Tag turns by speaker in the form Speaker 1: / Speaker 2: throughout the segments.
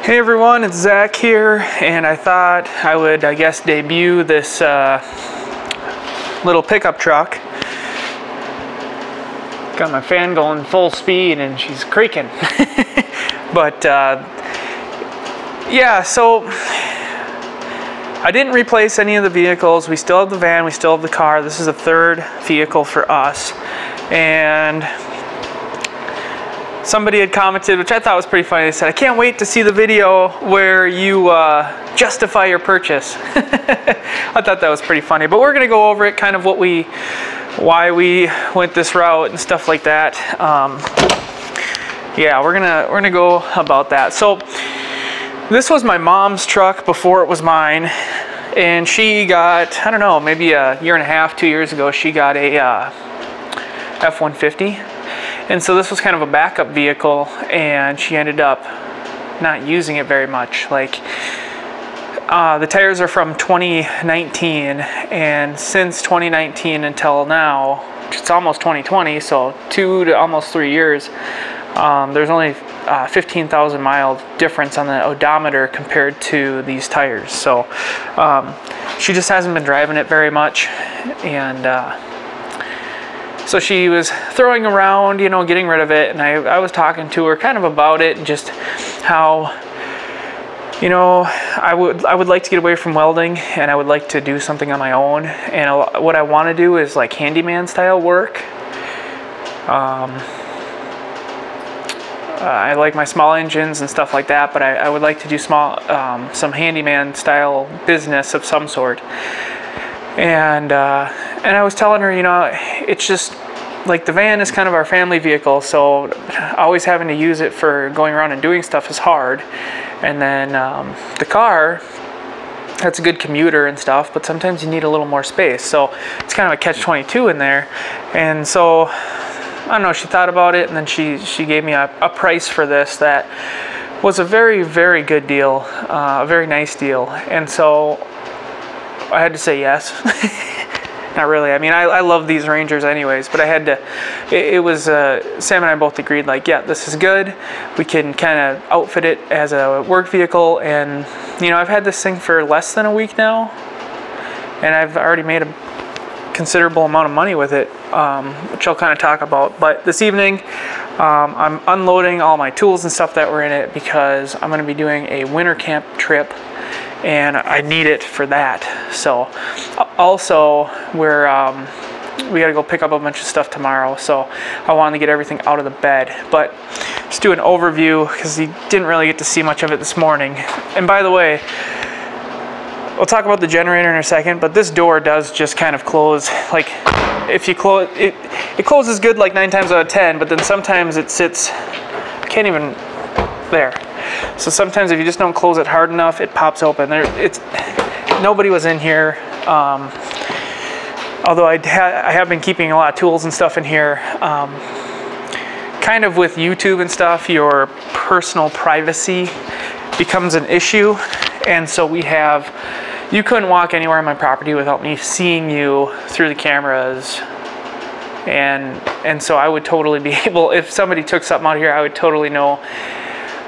Speaker 1: Hey everyone, it's Zach here, and I thought I would, debut this little pickup truck. Got my fan going full speed and she's creaking. But yeah, so I didn't replace any of the vehicles. We still have the van, we still have the car. This is the third vehicle for us. And somebody had commented, which I thought was pretty funny. They said, I can't wait to see the video where you justify your purchase. I thought that was pretty funny. But we're going to go over it, kind of why we went this route and stuff like that. Yeah, we're gonna go about that. So this was my mom's truck before it was mine. And she got, I don't know, maybe a year and a half, 2 years ago, she got a F-150. And so this was kind of a backup vehicle, and she ended up not using it very much. Like, the tires are from 2019, and since 2019 until now, it's almost 2020, so 2 to almost 3 years, there's only 15,000 mile difference on the odometer compared to these tires. So she just hasn't been driving it very much, and so she was throwing around, you know, getting rid of it, and I was talking to her kind of about it, and just how, you know, I would like to get away from welding, and I would like to do something on my own. And what I want to do is like handyman style work. I like my small engines and stuff like that, but I would like to do some handyman style business of some sort. And I was telling her, you know, it's just like the van is kind of our family vehicle, so always having to use it for going around and doing stuff is hard. And then the car, that's a good commuter and stuff, but sometimes you need a little more space. So it's kind of a catch-22 in there. And so, I don't know, she thought about it, and then she gave me a price for this that was a very, very good deal, a very nice deal. And so I had to say yes. Not really. I mean, I love these Rangers anyways, but I had to, it was, Sam and I both agreed, like, yeah, this is good. We can kind of outfit it as a work vehicle. And, you know, I've had this thing for less than a week now, and I've already made a considerable amount of money with it, which I'll kind of talk about. But this evening, I'm unloading all my tools and stuff that were in it, because I'm going to be doing a winter camp trip, and I need it for that. So also we got to go pick up a bunch of stuff tomorrow, so I wanted to get everything out of the bed. But just do an overview, because you didn't really get to see much of it this morning. And by the way, we'll talk about the generator in a second, but this door does just kind of close. Like, if you close it, it closes good like 9 times out of 10, but then sometimes it sits, I can't even, there. So sometimes if you just don't close it hard enough, it pops open. Nobody was in here, although I have been keeping a lot of tools and stuff in here. Kind of with YouTube and stuff, your personal privacy becomes an issue. And so you couldn't walk anywhere on my property without me seeing you through the cameras. And so I would totally be able, if somebody took something out here, I would totally know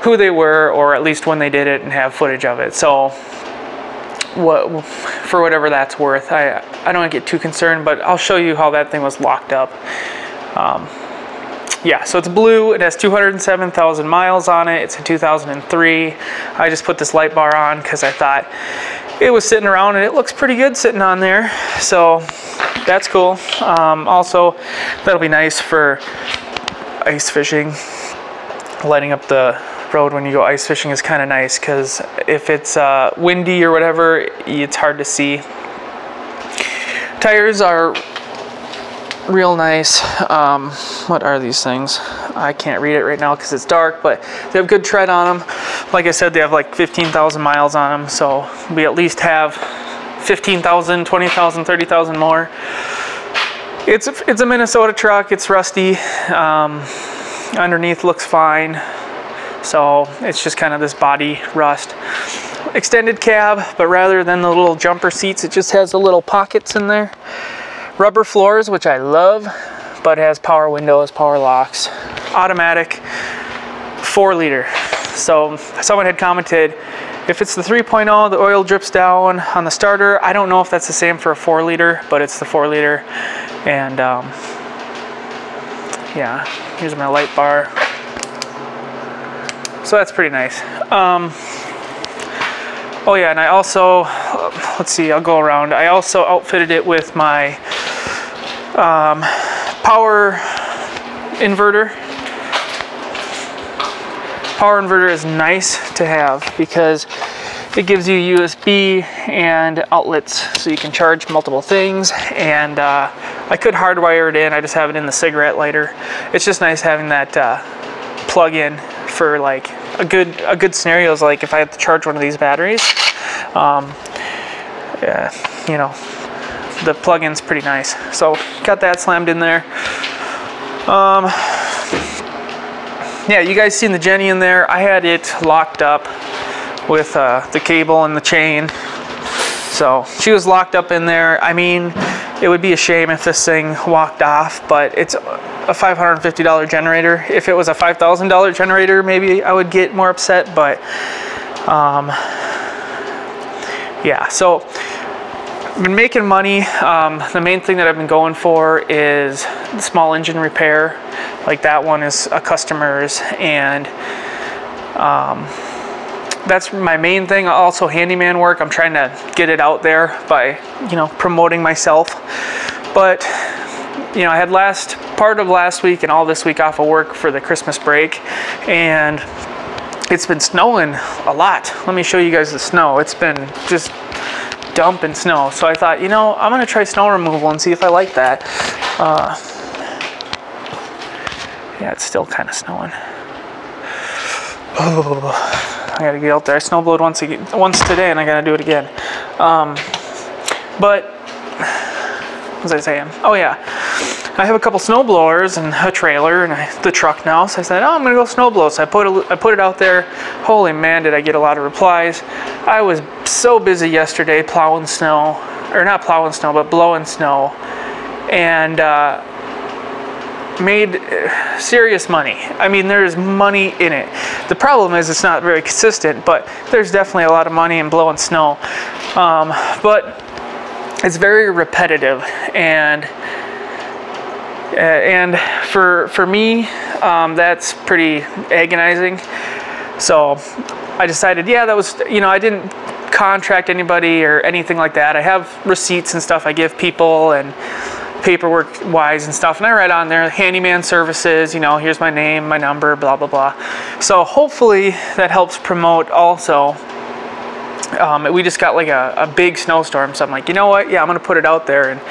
Speaker 1: who they were, or at least when they did it, and have footage of it. So for whatever that's worth, I don't get too concerned, but I'll show you how that thing was locked up. Yeah, so it's blue. It has 207,000 miles on it. It's a 2003. I just put this light bar on because I thought it was sitting around, and it looks pretty good sitting on there. So that's cool. Also, that'll be nice for ice fishing. Lighting up the road when you go ice fishing is kind of nice, because if it's windy or whatever, it's hard to see. Tires are real nice. What are these things? I can't read it right now because it's dark, but they have good tread on them. Like I said, they have like 15,000 miles on them, so we at least have 15,000, 20,000, 30,000 more. It's a Minnesota truck. It's rusty. Underneath looks fine. So it's just kind of this body rust. Extended cab, but rather than the little jumper seats, it just has the little pockets in there. Rubber floors, which I love, but it has power windows, power locks. Automatic, 4 liter. So someone had commented, if it's the 3.0, the oil drips down on the starter. I don't know if that's the same for a 4 liter, but it's the 4 liter. And yeah, here's my light bar. So that's pretty nice. Oh yeah, and I also, let's see, I'll go around. I also outfitted it with my power inverter. Power inverter is nice to have because it gives you USB and outlets so you can charge multiple things. And I could hardwire it in. I just have it in the cigarette lighter. It's just nice having that plug-in for like a good scenario is like if I have to charge one of these batteries. Yeah, you know, the plug-in's pretty nice. So got that slammed in there. Yeah, you guys seen the Jenny in there. I had it locked up with the cable and the chain. So she was locked up in there. I mean, it would be a shame if this thing walked off, but it's a $550 generator. If it was a $5,000 generator, maybe I would get more upset, but yeah, so I've been making money. The main thing that I've been going for is the small engine repair. Like that one is a customer's, and that's my main thing. Also handyman work. I'm trying to get it out there by, you know, promoting myself. But, you know, I had part of last week and all this week off of work for the Christmas break, and it's been snowing a lot. Let me show you guys the snow. It's been just dumping snow. So I thought, you know, I'm gonna try snow removal and see if I like that. Yeah, it's still kind of snowing. Oh, I gotta get out there. I snowblowed once today, and I gotta do it again. But what was I saying? Oh yeah, I have a couple snow blowers and a trailer and the truck now. So I said, oh, I'm gonna go snow blow. So I put it out there. Holy man, did I get a lot of replies. I was so busy yesterday plowing snow, or not plowing snow, but blowing snow, and made serious money. I mean, there's money in it. The problem is it's not very consistent, but there's definitely a lot of money in blowing snow. But it's very repetitive, and for me, that's pretty agonizing. So I decided, yeah, that was, you know, I didn't contract anybody or anything like that. I have receipts and stuff I give people, and paperwork wise and stuff, and I write on there handyman services, you know, here's my name, my number, blah blah blah. So hopefully that helps promote also. We just got like a big snowstorm, so I'm like, you know what, yeah, I'm gonna put it out there. And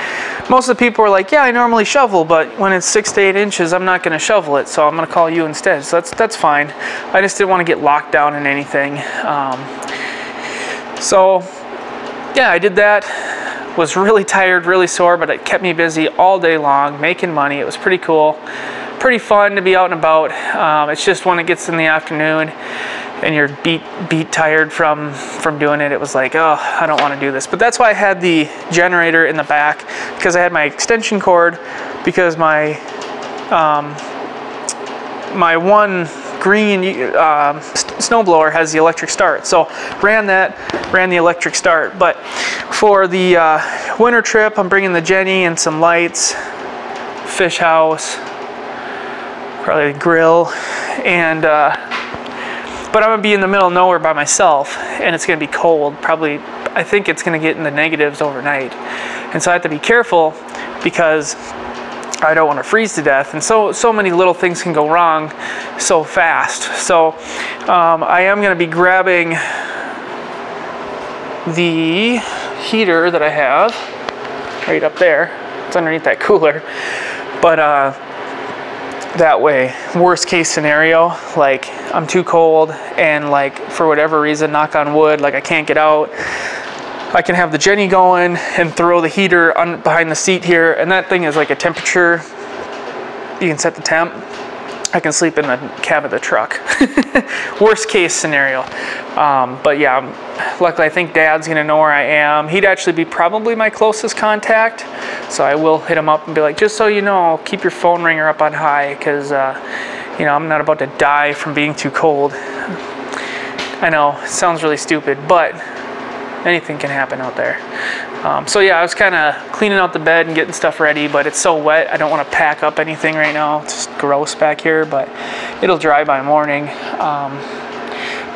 Speaker 1: most of the people were like, yeah, I normally shovel, but when it's 6 to 8 inches, I'm not gonna shovel it, so I'm gonna call you instead. So that's fine. I just didn't want to get locked down in anything. So yeah, I did that. Was really tired, really sore, but it kept me busy all day long, making money. It was pretty cool, pretty fun to be out and about. It's just when it gets in the afternoon and you're beat tired from doing it, it was like, oh, I don't want to do this. But that's why I had the generator in the back, because I had my extension cord, because my my one green snowblower has the electric start, so ran the electric start. But for the winter trip, I'm bringing the Jenny and some lights, fish house, probably a grill, and but I'm gonna be in the middle of nowhere by myself, and it's gonna be cold. Probably, I think it's gonna get in the negatives overnight, and so I have to be careful because I don't want to freeze to death. And so many little things can go wrong so fast. So I am going to be grabbing the heater that I have right up there. It's underneath that cooler. But that way, worst case scenario, like I'm too cold and like for whatever reason, knock on wood, like I can't get out, I can have the Jenny going and throw the heater behind the seat here, and that thing is like a temperature. You can set the temp. I can sleep in the cab of the truck. Worst case scenario. But yeah, luckily I think Dad's gonna know where I am. He'd actually be probably my closest contact, so I will hit him up and be like, just so you know, keep your phone ringer up on high, because you know, I'm not about to die from being too cold. I know, it sounds really stupid, but anything can happen out there. So yeah, I was kind of cleaning out the bed and getting stuff ready, but it's so wet, I don't want to pack up anything right now. It's just gross back here, but it'll dry by morning.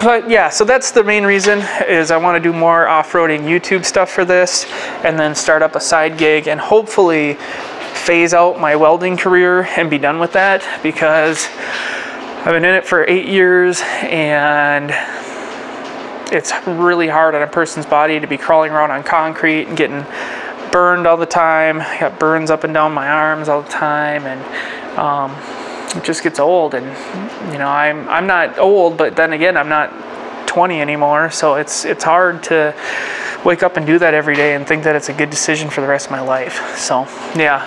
Speaker 1: But yeah, so that's the main reason, is I want to do more off-roading YouTube stuff for this, and then start up a side gig and hopefully phase out my welding career and be done with that, because I've been in it for 8 years and it's really hard on a person's body to be crawling around on concrete and getting burned all the time. I got burns up and down my arms all the time, and it just gets old. And you know, I'm not old, but then again, I'm not 20 anymore, so it's hard to wake up and do that every day and think that it's a good decision for the rest of my life. So yeah,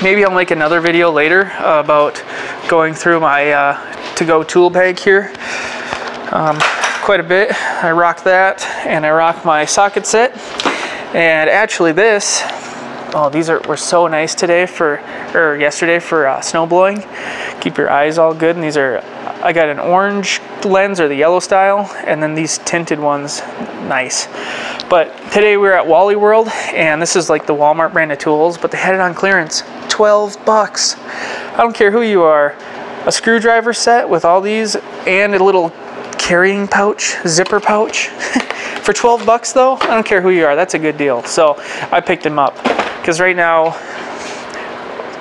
Speaker 1: maybe I'll make another video later about going through my to-go tool bag here. Quite a bit. I rock that, and I rock my socket set. And actually this, oh, these were so nice today or yesterday for snow blowing. Keep your eyes all good. And these are, I got an orange lens or the yellow style, and then these tinted ones, nice. But today we were at Wally World, and this is like the Walmart brand of tools, but they had it on clearance, 12 bucks. I don't care who you are. A screwdriver set with all these and a little carrying pouch, zipper pouch. For 12 bucks though, I don't care who you are, that's a good deal. So I picked them up, because right now,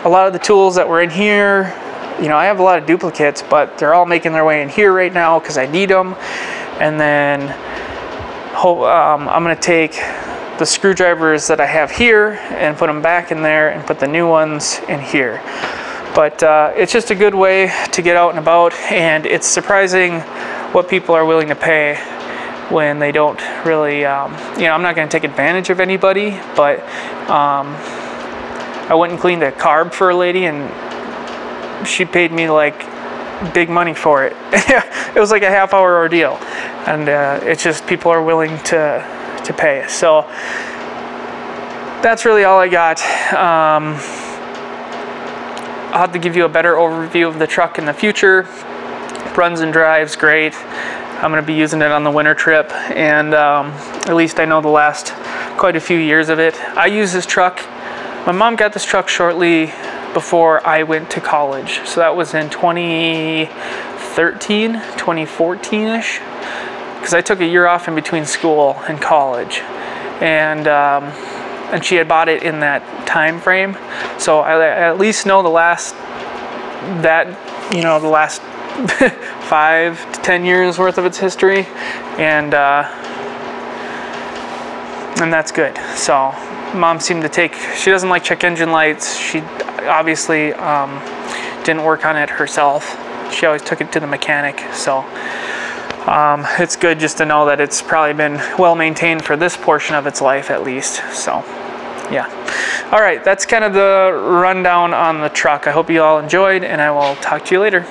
Speaker 1: a lot of the tools that were in here, you know, I have a lot of duplicates, but they're all making their way in here right now because I need them. And then I'm gonna take the screwdrivers that I have here and put them back in there and put the new ones in here. But it's just a good way to get out and about, and it's surprising what people are willing to pay when they don't really, you know, I'm not going to take advantage of anybody, but I went and cleaned a carb for a lady, and she paid me like big money for it. It was like a half-hour ordeal, and it's just people are willing to pay. So that's really all I got. I'll have to give you a better overview of the truck in the future. Runs and drives great. I'm going to be using it on the winter trip, and at least I know the last quite a few years of it. I use this truck. My mom got this truck shortly before I went to college, so that was in 2013, 2014-ish, because I took a year off in between school and college, and she had bought it in that time frame. So I at least know the last 5 to 10 years worth of its history, and that's good. So mom seemed to take, she doesn't like check engine lights. She obviously didn't work on it herself. She always took it to the mechanic. So it's good just to know that it's probably been well maintained for this portion of its life at least. So yeah. All right, that's kind of the rundown on the truck. I hope you all enjoyed, and I will talk to you later.